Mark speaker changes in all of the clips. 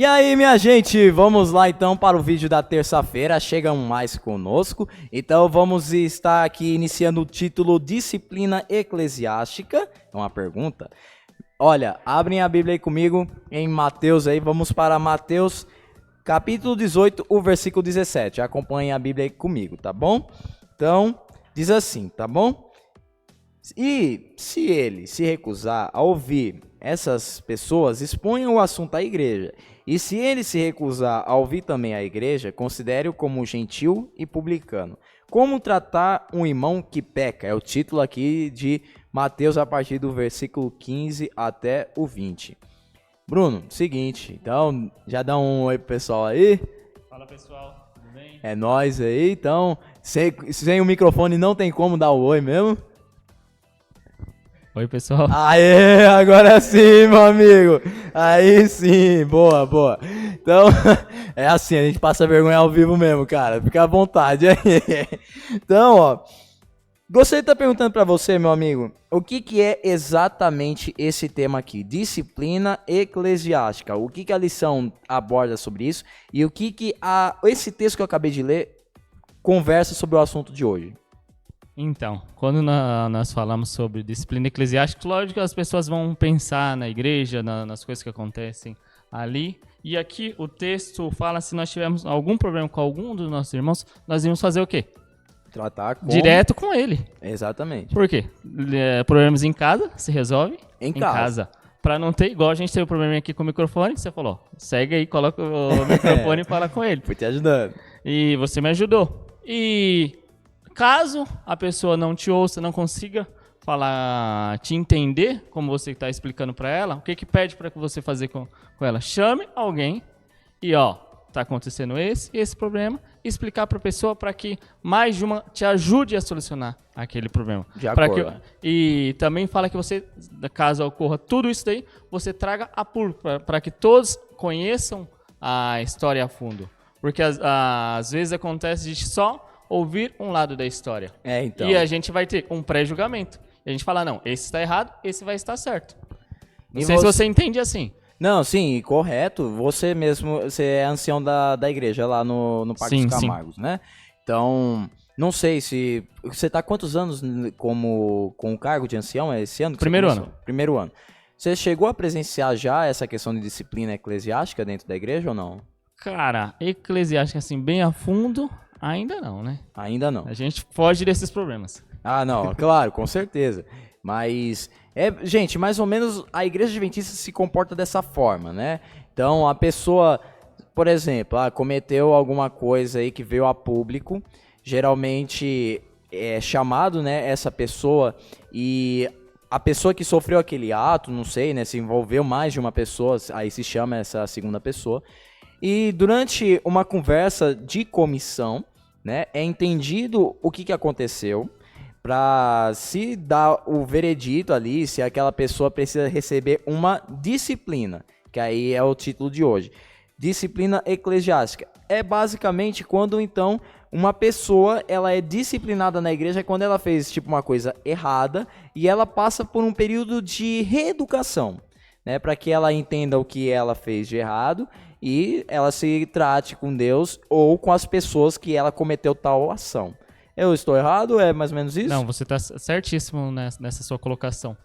Speaker 1: E aí, minha gente, vamos lá então para o vídeo da terça-feira, chegam mais conosco. Então vamos estar aqui iniciando o título Disciplina Eclesiástica, é uma pergunta. Olha, abrem a Bíblia aí comigo em Mateus aí, vamos para Mateus capítulo 18, o versículo 17. Acompanhem a Bíblia aí comigo, tá bom? Então, diz assim, tá bom? E se ele se recusar a ouvir essas pessoas, exponha o assunto à igreja. E se ele se recusar a ouvir também a igreja, considere-o como gentil e publicano. Como tratar um irmão que peca? É o título aqui de Mateus a partir do versículo 15 até o 20. Bruno, seguinte, então já dá um oi pro pessoal aí.
Speaker 2: Fala pessoal, tudo bem?
Speaker 1: É nóis aí, então sem o microfone não tem como dar o oi mesmo.
Speaker 2: Oi pessoal.
Speaker 1: Aê, agora sim, meu amigo. Aí sim, boa, boa. Então, é assim, a gente passa vergonha ao vivo mesmo, cara. Fica à vontade aí. Então, ó, gostaria de estar perguntando pra você, meu amigo, o que é exatamente esse tema aqui? Disciplina eclesiástica. O que a lição aborda sobre isso? E o que esse texto que eu acabei de ler conversa sobre o assunto de hoje?
Speaker 2: Então, quando nós falamos sobre disciplina eclesiástica, lógico que as pessoas vão pensar na igreja, nas coisas que acontecem ali. E aqui o texto fala se nós tivermos algum problema com algum dos nossos irmãos, nós íamos fazer o quê?
Speaker 1: Tratar com...
Speaker 2: Direto com ele.
Speaker 1: Exatamente.
Speaker 2: Por quê? Problemas em casa se resolve
Speaker 1: em casa.
Speaker 2: Pra não ter, igual a gente teve um problema aqui com o microfone, você falou, segue aí, coloca o microfone e fala com ele.
Speaker 1: Fui te ajudando.
Speaker 2: E você me ajudou. E caso a pessoa não te ouça, não consiga falar, te entender, como você está explicando para ela, o que pede para que você fazer com ela? Chame alguém e tá acontecendo esse problema, e explicar para a pessoa para que mais de uma te ajude a solucionar aquele problema.
Speaker 1: De acordo.
Speaker 2: E também fala que você, caso ocorra tudo isso daí, você traga a público para que todos conheçam a história a fundo. Porque às vezes acontece de só ouvir um lado da história.
Speaker 1: Então.
Speaker 2: E a gente vai ter um pré-julgamento. E a gente fala, não, esse está errado, esse vai estar certo. Não sei se você entende assim.
Speaker 1: Não, sim, correto. Você mesmo, você é ancião da igreja lá no Parque dos Camargos, né? Então, não sei se... Você está há quantos anos com o cargo de ancião? É esse ano?
Speaker 2: Primeiro ano.
Speaker 1: Primeiro ano. Você chegou a presenciar já essa questão de disciplina eclesiástica dentro da igreja ou não?
Speaker 2: Cara, eclesiástica assim, bem a fundo... Ainda não, né?
Speaker 1: Ainda não.
Speaker 2: A gente foge desses problemas.
Speaker 1: Ah, não, claro, com certeza. Mas, gente, mais ou menos a igreja adventista se comporta dessa forma, né? Então, a pessoa, por exemplo, cometeu alguma coisa aí que veio a público, geralmente é chamado, né, essa pessoa, e a pessoa que sofreu aquele ato, não sei, né, se envolveu mais de uma pessoa, aí se chama essa segunda pessoa, e durante uma conversa de comissão, né, é entendido o que aconteceu para se dar o veredito ali, se aquela pessoa precisa receber uma disciplina, que aí é o título de hoje. Disciplina eclesiástica. É basicamente quando, então, uma pessoa ela é disciplinada na igreja quando ela fez tipo uma coisa errada e ela passa por um período de reeducação, né, para que ela entenda o que ela fez de errado e ela se trate com Deus ou com as pessoas que ela cometeu tal ação. Eu estou errado? É mais ou menos isso?
Speaker 2: Não, você está certíssimo nessa sua colocação.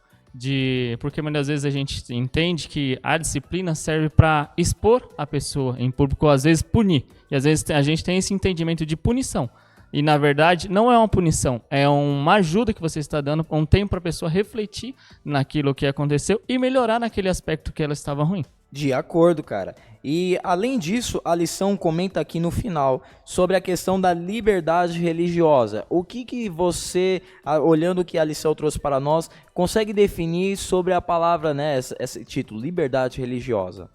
Speaker 2: Porque muitas vezes a gente entende que a disciplina serve para expor a pessoa em público, ou às vezes punir. E às vezes a gente tem esse entendimento de punição. E na verdade não é uma punição, é uma ajuda que você está dando, um tempo para a pessoa refletir naquilo que aconteceu e melhorar naquele aspecto que ela estava ruim.
Speaker 1: De acordo, cara. E além disso, a lição comenta aqui no final sobre a questão da liberdade religiosa. O que você, olhando o que a lição trouxe para nós, consegue definir sobre a palavra, né, esse título, liberdade religiosa?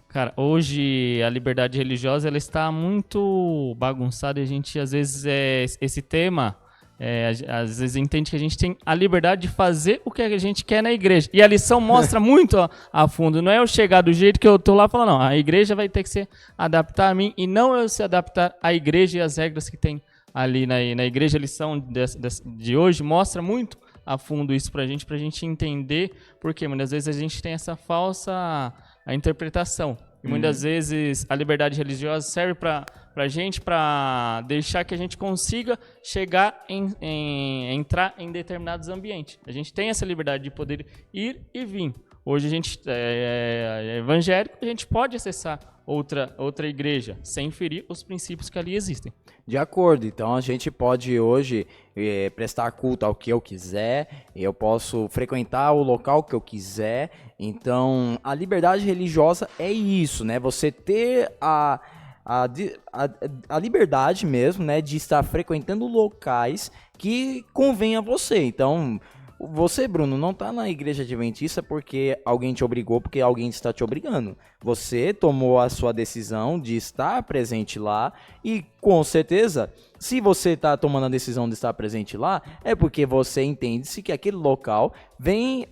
Speaker 2: Cara, hoje a liberdade religiosa ela está muito bagunçada e a gente às vezes esse tema... às vezes entende que a gente tem a liberdade de fazer o que a gente quer na igreja. E a lição mostra muito a fundo. Não é eu chegar do jeito que eu tô lá falando, não. A igreja vai ter que se adaptar a mim e não eu se adaptar à igreja e às regras que tem ali na igreja. A lição de hoje mostra muito a fundo isso pra gente entender. Porque muitas vezes a gente tem essa falsa interpretação E muitas vezes a liberdade religiosa serve para a gente, para deixar que a gente consiga chegar entrar em determinados ambientes. A gente tem essa liberdade de poder ir e vir. Hoje a gente é evangélico, a gente pode acessar outra igreja sem ferir os princípios que ali existem.
Speaker 1: De acordo, então a gente pode hoje prestar culto ao que eu quiser, eu posso frequentar o local que eu quiser, então a liberdade religiosa é isso, né? Você ter a liberdade mesmo, né, de estar frequentando locais que convém a você. Então, você, Bruno, não está na igreja adventista porque alguém te obrigou, porque alguém está te obrigando. Você tomou a sua decisão de estar presente lá e, com certeza, se você está tomando a decisão de estar presente lá, é porque você entende-se que aquele local vem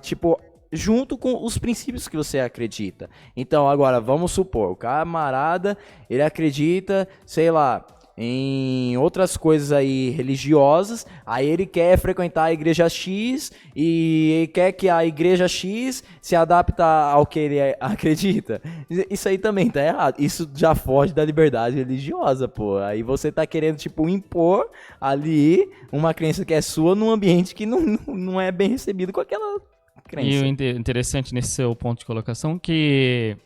Speaker 1: tipo, junto com os princípios que você acredita. Então, agora, vamos supor, o camarada, ele acredita, sei lá, em outras coisas aí religiosas, aí ele quer frequentar a igreja X e quer que a igreja X se adapte ao que ele acredita. Isso aí também tá errado. Isso já foge da liberdade religiosa, pô. Aí você tá querendo, tipo, impor ali uma crença que é sua num ambiente que não é bem recebido com aquela crença.
Speaker 2: E o interessante nesse seu ponto de colocação que,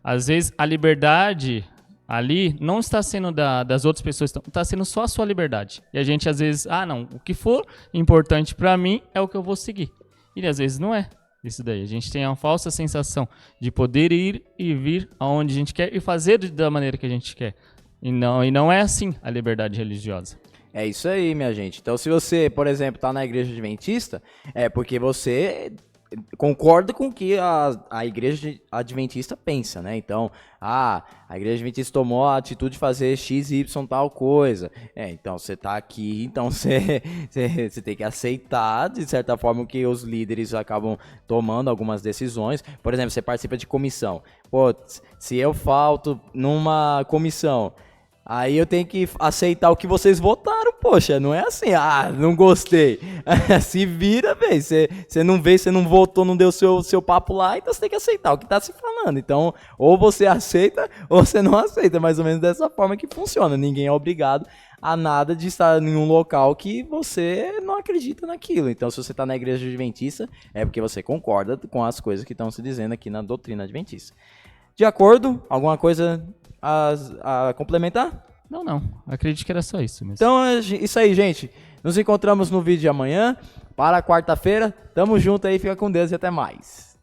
Speaker 2: às vezes, a liberdade ali não está sendo das outras pessoas, está sendo só a sua liberdade. E a gente às vezes, não, o que for importante para mim é o que eu vou seguir. E às vezes não é isso daí. A gente tem uma falsa sensação de poder ir e vir aonde a gente quer e fazer da maneira que a gente quer. E não é assim a liberdade religiosa.
Speaker 1: É isso aí, minha gente. Então, se você, por exemplo, está na igreja adventista, é porque você concorda com o que a igreja adventista pensa, né? Então, a igreja adventista tomou a atitude de fazer X, Y, tal coisa. Então você tá aqui, então você tem que aceitar, de certa forma, que os líderes acabam tomando algumas decisões. Por exemplo, você participa de comissão. Pô, se eu falto numa comissão, aí eu tenho que aceitar o que vocês votaram, poxa, não é assim, não gostei. Se vira, velho, você não veio, você não votou, não deu seu papo lá, então você tem que aceitar o que tá se falando. Então, ou você aceita, ou você não aceita, mais ou menos dessa forma que funciona. Ninguém é obrigado a nada de estar em um local que você não acredita naquilo. Então, se você está na igreja adventista, é porque você concorda com as coisas que estão se dizendo aqui na doutrina adventista. De acordo? Alguma coisa a complementar?
Speaker 2: Não. Acredito que era só isso mesmo.
Speaker 1: Então é isso aí, gente. Nos encontramos no vídeo de amanhã. Para quarta-feira. Tamo junto aí. Fica com Deus e até mais.